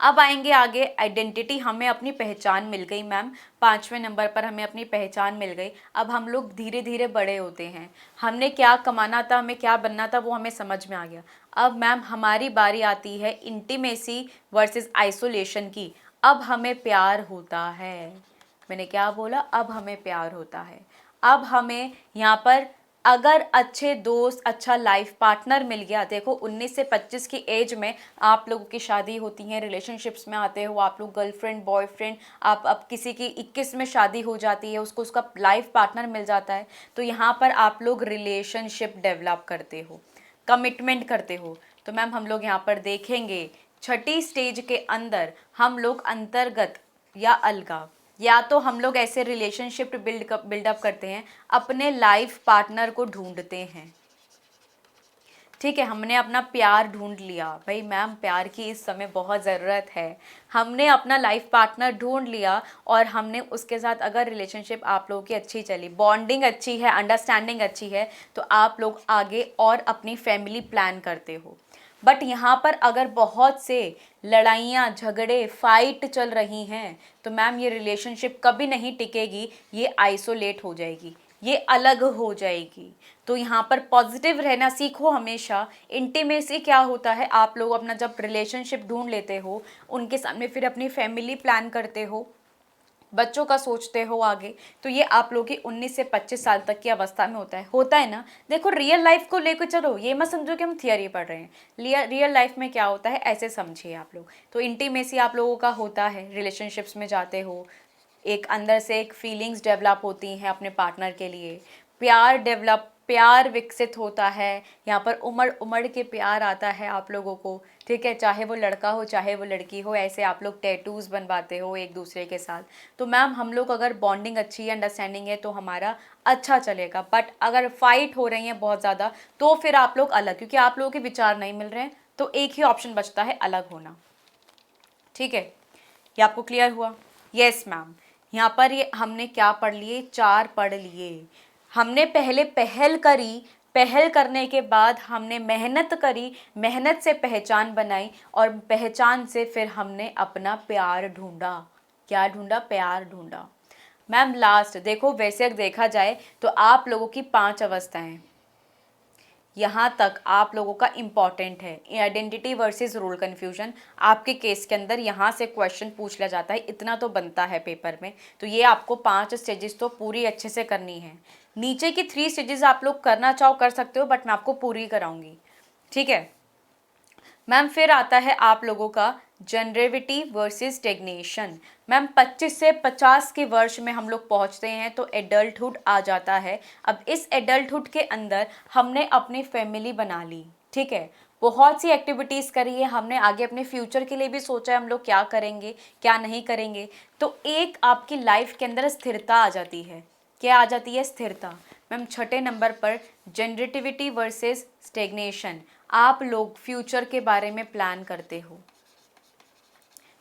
अब आएंगे आगे, आइडेंटिटी, हमें अपनी पहचान मिल गई मैम, 5वें नंबर पर हमें अपनी पहचान मिल गई। अब हम लोग धीरे धीरे बड़े होते हैं, हमने क्या कमाना था, हमें क्या बनना था, वो हमें समझ में आ गया। अब मैम हमारी बारी आती है इंटीमेसी वर्सेस आइसोलेशन की। अब हमें प्यार होता है, मैंने क्या बोला, अब हमें प्यार होता है। अब हमें यहाँ पर अगर अच्छे दोस्त, अच्छा लाइफ पार्टनर मिल गया, देखो 19 से 25 की एज में आप लोगों की शादी होती है, रिलेशनशिप्स में आते हो आप लोग, गर्लफ्रेंड बॉयफ्रेंड, आप अब किसी की 21 में शादी हो जाती है, उसको उसका लाइफ पार्टनर मिल जाता है। तो यहाँ पर आप लोग रिलेशनशिप डेवलप करते हो, कमिटमेंट करते हो। तो मैम हम लोग यहाँ पर देखेंगे 6ठी स्टेज के अंदर हम लोग अंतर्गत या अलगाव, या तो हम लोग ऐसे रिलेशनशिप बिल्डअप करते हैं, अपने लाइफ पार्टनर को ढूंढते हैं। ठीक है, हमने अपना प्यार ढूंढ लिया, भाई मैम प्यार की इस समय बहुत ज़रूरत है, हमने अपना लाइफ पार्टनर ढूंढ लिया और हमने उसके साथ अगर रिलेशनशिप आप लोगों की अच्छी चली, बॉन्डिंग अच्छी है, अंडरस्टैंडिंग अच्छी है, तो आप लोग आगे और अपनी फैमिली प्लान करते हो। बट यहाँ पर अगर बहुत से लड़ाइयाँ झगड़े फाइट चल रही हैं, तो मैम ये रिलेशनशिप कभी नहीं टिकेगी, ये आइसोलेट हो जाएगी, ये अलग हो जाएगी। तो यहाँ पर पॉजिटिव रहना सीखो हमेशा। इंटीमेसी क्या होता है, आप लोग अपना जब रिलेशनशिप ढूंढ लेते हो, उनके सामने फिर अपनी फैमिली प्लान करते हो, बच्चों का सोचते हो आगे, तो ये आप लोग की 19 से 25 साल तक की अवस्था में होता है ना। देखो रियल लाइफ को लेकर चलो, ये मत समझो कि हम थियरी पढ़ रहे हैं, रियल लाइफ में क्या होता है ऐसे समझिए आप लोग। तो इंटीमेसी आप लोगों का होता है, रिलेशनशिप्स में जाते हो, एक अंदर से एक फीलिंग्स डेवलप होती हैं अपने पार्टनर के लिए, प्यार विकसित होता है, यहाँ पर उमड़ उमड़ के प्यार आता है आप लोगों को। ठीक है, चाहे वो लड़का हो चाहे वो लड़की हो, ऐसे आप लोग टैटूज़ बनवाते हो एक दूसरे के साथ। तो मैम हम लोग अगर बॉन्डिंग अच्छी है, अंडरस्टैंडिंग है, तो हमारा अच्छा चलेगा। बट अगर फाइट हो रही है बहुत ज़्यादा, तो फिर आप लोग अलग, क्योंकि आप लोगों के विचार नहीं मिल रहे हैं, तो एक ही ऑप्शन बचता है, अलग होना। ठीक है, ये आपको क्लियर हुआ? Yes ma'am. यहाँ पर ये हमने क्या पढ़ लिए, 4 पढ़ लिए। हमने पहले पहल करी, पहल करने के बाद हमने मेहनत करी, मेहनत से पहचान बनाई, और पहचान से फिर हमने अपना प्यार ढूंढा। क्या ढूंढा? प्यार ढूंढा। मैम लास्ट देखो, वैसे देखा जाए तो आप लोगों की 5 अवस्थाएं, यहाँ तक आप लोगों का इम्पॉर्टेंट है। आइडेंटिटी वर्सेस रोल कन्फ्यूजन आपके केस के अंदर यहाँ से क्वेश्चन पूछ लिया जाता है, इतना तो बनता है पेपर में। तो ये आपको 5 स्टेजेस तो पूरी अच्छे से करनी है। नीचे की 3 स्टेजेस आप लोग करना चाहो कर सकते हो, बट मैं आपको पूरी कराऊंगी। ठीक है मैम, फिर आता है आप लोगों का जनरेविटी वर्सेस स्टेग्नेशन। मैम 25 से 50 के वर्ष में हम लोग पहुंचते हैं तो एडल्टहुड आ जाता है। अब इस एडल्टहुड के अंदर हमने अपनी फैमिली बना ली, ठीक है, बहुत सी एक्टिविटीज़ करी है हमने, आगे अपने फ्यूचर के लिए भी सोचा है हम लोग क्या करेंगे क्या नहीं करेंगे। तो एक आपकी लाइफ के अंदर स्थिरता आ जाती है। क्या आ जाती है? स्थिरता। मैम 6ठे नंबर पर जनरेटिविटी वर्सेस स्टेग्नेशन, आप लोग फ्यूचर के बारे में प्लान करते हो।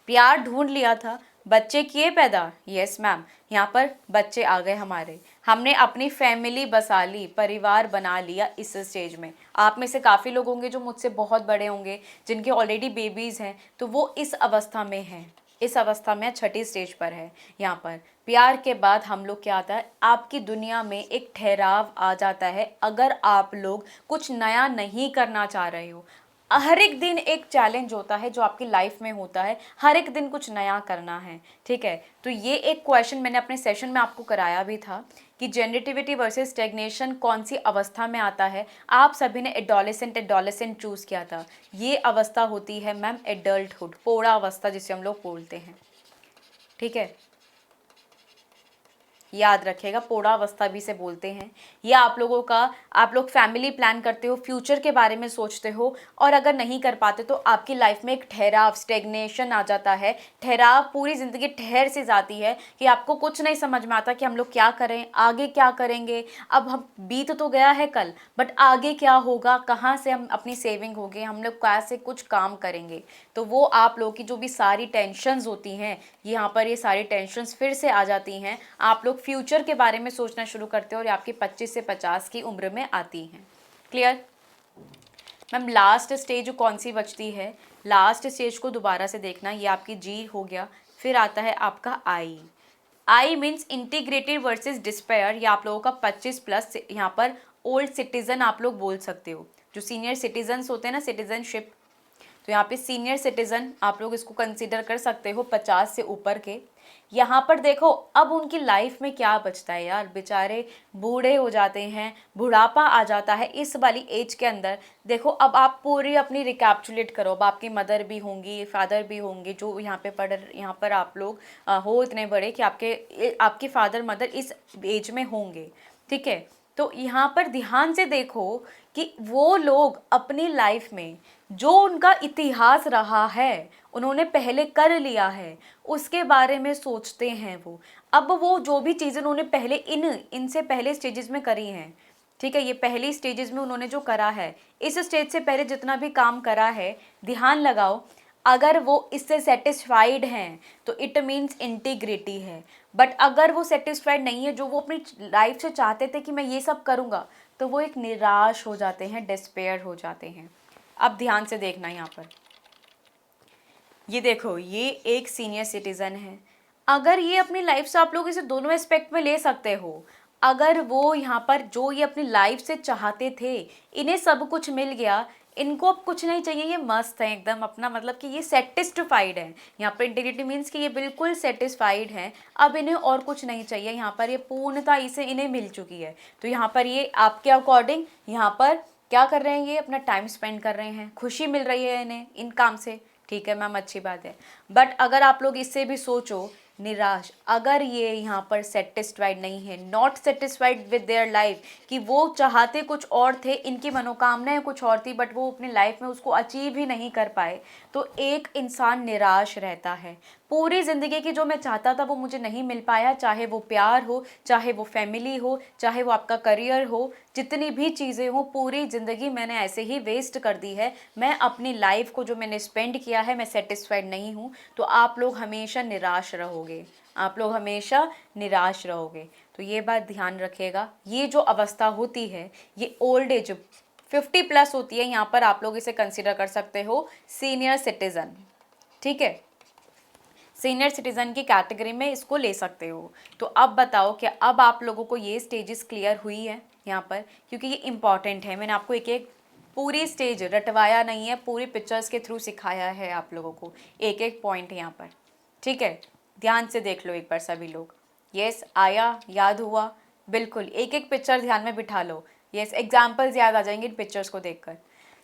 प्यार ढूंढ लिया था, बच्चे किए पैदा, यस मैम, यहाँ पर बच्चे आ गए हमारे, हमने अपनी फैमिली बसा ली, परिवार बना लिया। इस स्टेज में आप में से काफ़ी लोग होंगे जो मुझसे बहुत बड़े होंगे, जिनके ऑलरेडी बेबीज़ हैं, तो वो इस अवस्था में हैं, इस अवस्था में 6ठी स्टेज पर है। यहाँ पर प्यार के बाद हम लोग क्या आता है, आपकी दुनिया में एक ठहराव आ जाता है। अगर आप लोग कुछ नया नहीं करना चाह रहे हो, हर एक दिन एक चैलेंज होता है जो आपकी लाइफ में होता है, हर एक दिन कुछ नया करना है। ठीक है, तो ये एक क्वेश्चन मैंने अपने सेशन में आपको कराया भी था कि जनरेटिविटी वर्सेस स्टेग्नेशन कौन सी अवस्था में आता है। आप सभी ने एडोलेसेंट चूज़ किया था। ये अवस्था होती है मैम एडल्टहुड, पौड़ा अवस्था जिसे हम लोग बोलते हैं। ठीक है, याद रखिएगा, पौड़ा अवस्था भी से बोलते हैं। ये आप लोगों का, आप लोग फैमिली प्लान करते हो, फ्यूचर के बारे में सोचते हो, और अगर नहीं कर पाते तो आपकी लाइफ में एक ठहराव, स्टेग्नेशन आ जाता है। ठहराव, पूरी ज़िंदगी ठहर सी जाती है कि आपको कुछ नहीं समझ में आता कि हम लोग क्या करें, आगे क्या करेंगे। अब हम बीत तो गया है कल, बट आगे क्या होगा, कहाँ से हम अपनी सेविंग होगी, हम लोग कैसे कुछ काम करेंगे। तो वो आप लोगों की जो भी सारी टेंशन्स होती हैं, यहाँ पर ये सारी टेंशन्स फिर से आ जाती हैं। आप लोग फ्यूचर के बारे में सोचना शुरू करते हो और ये आपकी 25 से 50 की उम्र में आती हैं। क्लियर? मैम लास्ट स्टेज कौन सी बचती है, लास्ट स्टेज को दोबारा से देखना। ये आपकी जी हो गया, फिर आता है आपका I means integrated versus despair. ये आप लोगों का 25+, यहाँ पर ओल्ड सिटीजन आप लोग बोल सकते हो, जो सीनियर सिटीजन्स होते हैं ना, सिटीजनशिप, तो यहाँ पे सीनियर सिटीजन आप लोग इसको कंसीडर कर सकते हो, 50 से ऊपर के। यहाँ पर देखो अब उनकी लाइफ में क्या बचता है यार, बेचारे बूढ़े हो जाते हैं, बुढ़ापा आ जाता है इस वाली एज के अंदर। देखो अब आप पूरी अपनी रिकैप्चुलेट करो, अब आपकी मदर भी होंगी, फादर भी होंगे, जो यहाँ पर आप लोग हो इतने बड़े कि आपके फादर मदर इस एज में होंगे। ठीक है, तो यहाँ पर ध्यान से देखो कि वो लोग अपनी लाइफ में जो उनका इतिहास रहा है, उन्होंने पहले कर लिया है, उसके बारे में सोचते हैं वो। अब वो जो भी चीज़ें उन्होंने पहले इनसे पहले स्टेजेस में करी हैं, ठीक है, ये पहली स्टेजेस में उन्होंने जो करा है, इस स्टेज से पहले जितना भी काम करा है, ध्यान लगाओ, अगर वो इससे सेटिस्फाइड हैं तो इट मीन्स इंटीग्रिटी है। बट अगर वो सेटिस्फाइड नहीं है, जो वो अपनी लाइफ से चाहते थे कि मैं ये सब करूँगा, तो वो एक निराश हो जाते हैं, डिस्पेयर हो जाते हैं। अब ध्यान से देखना यहाँ पर, ये देखो, ये एक सीनियर सिटीज़न है। अगर ये अपनी लाइफ से, आप लोग इसे दोनों एस्पेक्ट में ले सकते हो, अगर वो यहाँ पर जो ये अपनी लाइफ से चाहते थे, इन्हें सब कुछ मिल गया, इनको अब कुछ नहीं चाहिए, ये मस्त है एकदम अपना, मतलब कि ये सेटिस्फाइड है। यहाँ पर इंटीग्रिटी मीन्स कि ये बिल्कुल सेटिस्फाइड है, अब इन्हें और कुछ नहीं चाहिए, यहाँ पर ये पूर्णता इसे इन्हें मिल चुकी है। तो यहाँ पर ये आपके अकॉर्डिंग यहाँ पर क्या कर रहे हैं, ये अपना टाइम स्पेंड कर रहे हैं, खुशी मिल रही है इन्हें इन काम से, ठीक है मैम, अच्छी बात है। बट अगर आप लोग इससे भी सोचो, निराश, अगर ये यहाँ पर सेटिस्फाइड नहीं है, not satisfied with their life, कि वो चाहते कुछ और थे, इनकी मनोकामनाएं कुछ और थी, बट वो अपनी लाइफ में उसको अचीव ही नहीं कर पाए, तो एक इंसान निराश रहता है। पूरी ज़िंदगी की जो मैं चाहता था वो मुझे नहीं मिल पाया, चाहे वो प्यार हो, चाहे वो फैमिली हो, चाहे वो आपका करियर हो, जितनी भी चीज़ें हो, पूरी ज़िंदगी मैंने ऐसे ही वेस्ट कर दी है, मैं अपनी लाइफ को जो मैंने स्पेंड किया है, मैं सेटिस्फाइड नहीं हूँ, तो आप लोग हमेशा निराश रहोगे, आप लोग हमेशा निराश रहोगे। तो ये बात ध्यान रखिएगा। ये जो अवस्था होती है, ये ओल्ड एज 50+ होती है, यहाँ पर आप लोग इसे कंसिडर कर सकते हो सीनियर सिटीज़न, ठीक है, सीनियर सिटीज़न की कैटेगरी में इसको ले सकते हो। तो अब बताओ कि अब आप लोगों को ये स्टेजेस क्लियर हुई है यहाँ पर, क्योंकि ये इम्पॉर्टेंट है। मैंने आपको एक एक पूरी स्टेज रटवाया नहीं है, पूरी पिक्चर्स के थ्रू सिखाया है आप लोगों को, एक एक पॉइंट यहाँ पर, ठीक है। ध्यान से देख लो एक बार सभी लोग। यस, आया, याद हुआ, बिल्कुल एक एक पिक्चर ध्यान में बिठा लो। यस, एग्जाम्पल्स याद आ जाएंगे इन पिक्चर्स को देखकर।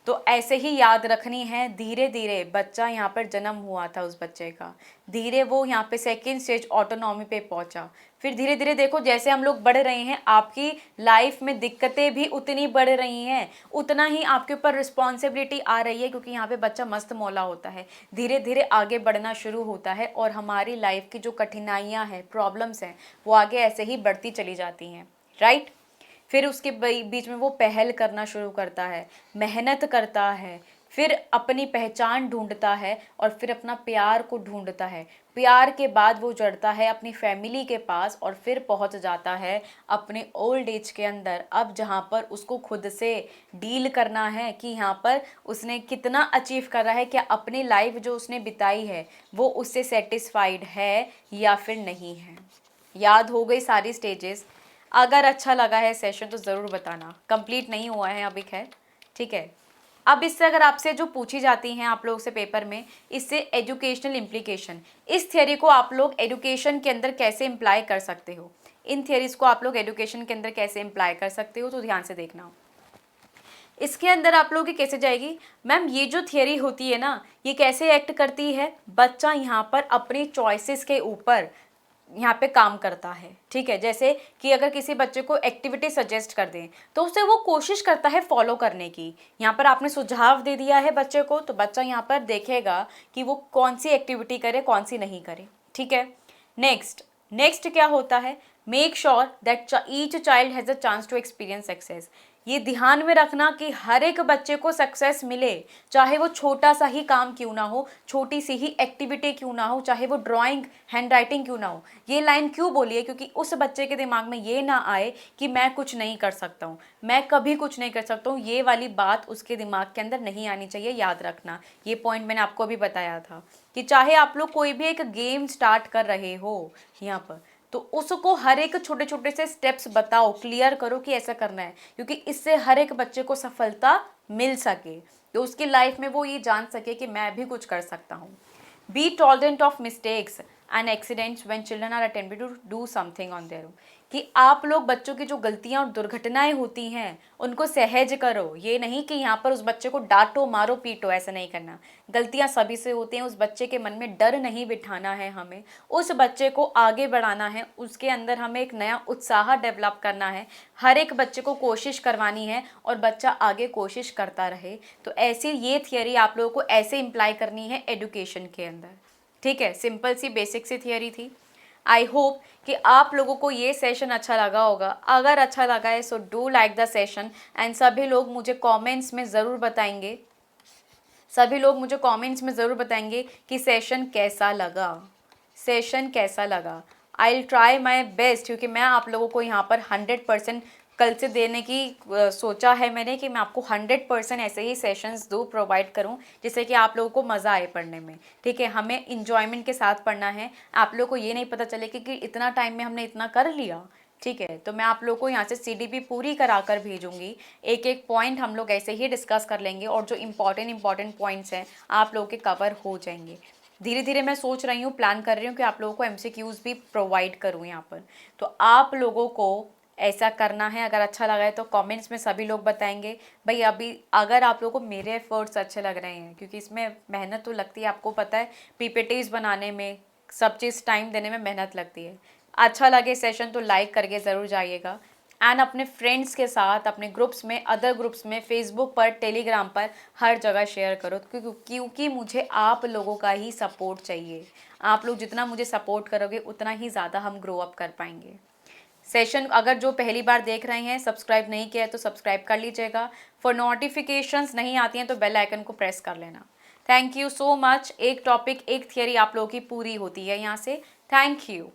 तो ऐसे ही याद रखनी है। धीरे धीरे बच्चा यहाँ पर जन्म हुआ था, उस बच्चे का धीरे वो यहाँ पे सेकेंड स्टेज ऑटोनॉमी पे पहुँचा। फिर धीरे धीरे देखो, जैसे हम लोग बढ़ रहे हैं, आपकी लाइफ में दिक्कतें भी उतनी बढ़ रही हैं, उतना ही आपके ऊपर रिस्पॉन्सिबिलिटी आ रही है, क्योंकि यहाँ पे बच्चा मस्त मौला होता है, धीरे धीरे आगे बढ़ना शुरू होता है, और हमारी लाइफ की जो कठिनाइयाँ हैं, प्रॉब्लम्स हैं, वो आगे ऐसे ही बढ़ती चली जाती हैं, राइट। फिर उसके बीच में वो पहल करना शुरू करता है, मेहनत करता है, फिर अपनी पहचान ढूंढता है, और फिर अपना प्यार को ढूंढता है। प्यार के बाद वो चढ़ता है अपनी फैमिली के पास, और फिर पहुंच जाता है अपने ओल्ड एज के अंदर, अब जहां पर उसको खुद से डील करना है कि यहाँ पर उसने कितना अचीव करा है, क्या अपनी लाइफ जो उसने बिताई है वो उससे सेटिस्फाइड है या फिर नहीं है। याद हो गई सारी स्टेजेस। अगर अच्छा लगा है सेशन तो ज़रूर बताना, कंप्लीट नहीं हुआ है अभी, खैर ठीक है। अब इससे अगर आपसे जो पूछी जाती हैं आप लोग से पेपर में, इससे एजुकेशनल इम्प्लीकेशन, इस थियरी को आप लोग एजुकेशन के अंदर कैसे इम्प्लाई कर सकते हो, इन थियरीज को आप लोग एजुकेशन के अंदर कैसे इम्प्लाई कर सकते हो, तो ध्यान से देखना। इसके अंदर आप लोगों की कैसे जाएगी, मैम ये जो थियरी होती है ना, ये कैसे एक्ट करती है, बच्चा यहाँ पर अपनी चॉइसेस के ऊपर यहाँ पे काम करता है, ठीक है। जैसे कि अगर किसी बच्चे को एक्टिविटी सजेस्ट कर दें तो उसे वो कोशिश करता है फॉलो करने की। यहाँ पर आपने सुझाव दे दिया है बच्चे को, तो बच्चा यहाँ पर देखेगा कि वो कौन सी एक्टिविटी करे, कौन सी नहीं करे, ठीक है। नेक्स्ट क्या होता है, make sure that each child has a chance to experience success. ये ध्यान में रखना कि हर एक बच्चे को सक्सेस मिले, चाहे वो छोटा सा ही काम क्यों ना हो, छोटी सी ही एक्टिविटी क्यों ना हो, चाहे वो ड्राइंग, हैंड राइटिंग क्यों ना हो। ये लाइन क्यों बोली है, क्योंकि उस बच्चे के दिमाग में ये ना आए कि मैं कुछ नहीं कर सकता हूँ, मैं कभी कुछ नहीं कर सकता हूँ, ये वाली बात उसके दिमाग के अंदर नहीं आनी चाहिए। याद रखना, ये पॉइंट मैंने आपको अभी बताया था कि चाहे आप लोग कोई भी एक गेम स्टार्ट कर रहे हो यहाँ पर, तो उसको हर एक छोटे छोटे से स्टेप्स बताओ, क्लियर करो कि ऐसा करना है, क्योंकि इससे हर एक बच्चे को सफलता मिल सके, तो उसकी लाइफ में वो ये जान सके कि मैं भी कुछ कर सकता हूँ। Be tolerant of mistakes and accidents when children are attempting to do something on their own. कि आप लोग बच्चों की जो गलतियां और दुर्घटनाएं होती हैं उनको सहज करो। ये नहीं कि यहाँ पर उस बच्चे को डांटो मारो पीटो, ऐसा नहीं करना। गलतियां सभी से होती हैं, उस बच्चे के मन में डर नहीं बिठाना है हमें, उस बच्चे को आगे बढ़ाना है, उसके अंदर हमें एक नया उत्साह डेवलप करना है, हर एक बच्चे को कोशिश करवानी है और बच्चा आगे कोशिश करता रहे। तो ऐसी ये थियरी आप लोगों को ऐसे इम्प्लाई करनी है एडुकेशन के अंदर। ठीक है, सिंपल सी बेसिक सी थियरी थी। आई होप कि आप लोगों को ये सेशन अच्छा लगा होगा। अगर अच्छा लगा है so do like the session and सभी लोग मुझे कमेंट्स में ज़रूर बताएंगे, सभी लोग मुझे कमेंट्स में ज़रूर बताएंगे कि सेशन कैसा लगा, सेशन कैसा लगा। I will try my best, क्योंकि मैं आप लोगों को यहाँ पर 100% कल से देने की सोचा है मैंने कि मैं आपको 100% ऐसे ही सेशंस दूँ, प्रोवाइड करूँ, जिससे कि आप लोगों को मज़ा आए पढ़ने में। ठीक है, हमें इन्जॉयमेंट के साथ पढ़ना है, आप लोगों को ये नहीं पता चले कि इतना टाइम में हमने इतना कर लिया। ठीक है, तो मैं आप लोगों को यहाँ से CDP पूरी करा कर भेजूंगी। एक एक पॉइंट हम लोग ऐसे ही डिस्कस कर लेंगे और जो इंपॉर्टेंट पॉइंट्स हैं आप लोगों के कवर हो जाएंगे। धीरे धीरे मैं सोच रही हूँ, प्लान कर रही हूँ कि आप लोगों को MCQs भी प्रोवाइड करूँ यहाँ पर। तो आप लोगों को ऐसा करना है। अगर अच्छा लगा है तो कमेंट्स में सभी लोग बताएंगे। भाई अभी अगर आप लोगों को मेरे एफर्ट्स अच्छे लग रहे हैं, क्योंकि इसमें मेहनत तो लगती है, आपको पता है PPTs बनाने में, सब चीज़ टाइम देने में मेहनत लगती है। अच्छा लगे सेशन तो लाइक करके ज़रूर जाइएगा एंड अपने फ्रेंड्स के साथ, अपने ग्रुप्स में, अदर ग्रुप्स में, फेसबुक पर, टेलीग्राम पर, हर जगह शेयर करो, क्योंकि मुझे आप लोगों का ही सपोर्ट चाहिए। आप लोग जितना मुझे सपोर्ट करोगे उतना ही ज़्यादा हम ग्रो अप कर पाएंगे। सेशन अगर जो पहली बार देख रहे हैं, सब्सक्राइब नहीं किया है तो सब्सक्राइब कर लीजिएगा। फॉर नोटिफिकेशंस नहीं आती हैं तो बेल आइकन को प्रेस कर लेना। Thank you so much. एक टॉपिक, एक थियरी आप लोगों की पूरी होती है यहाँ से। Thank you.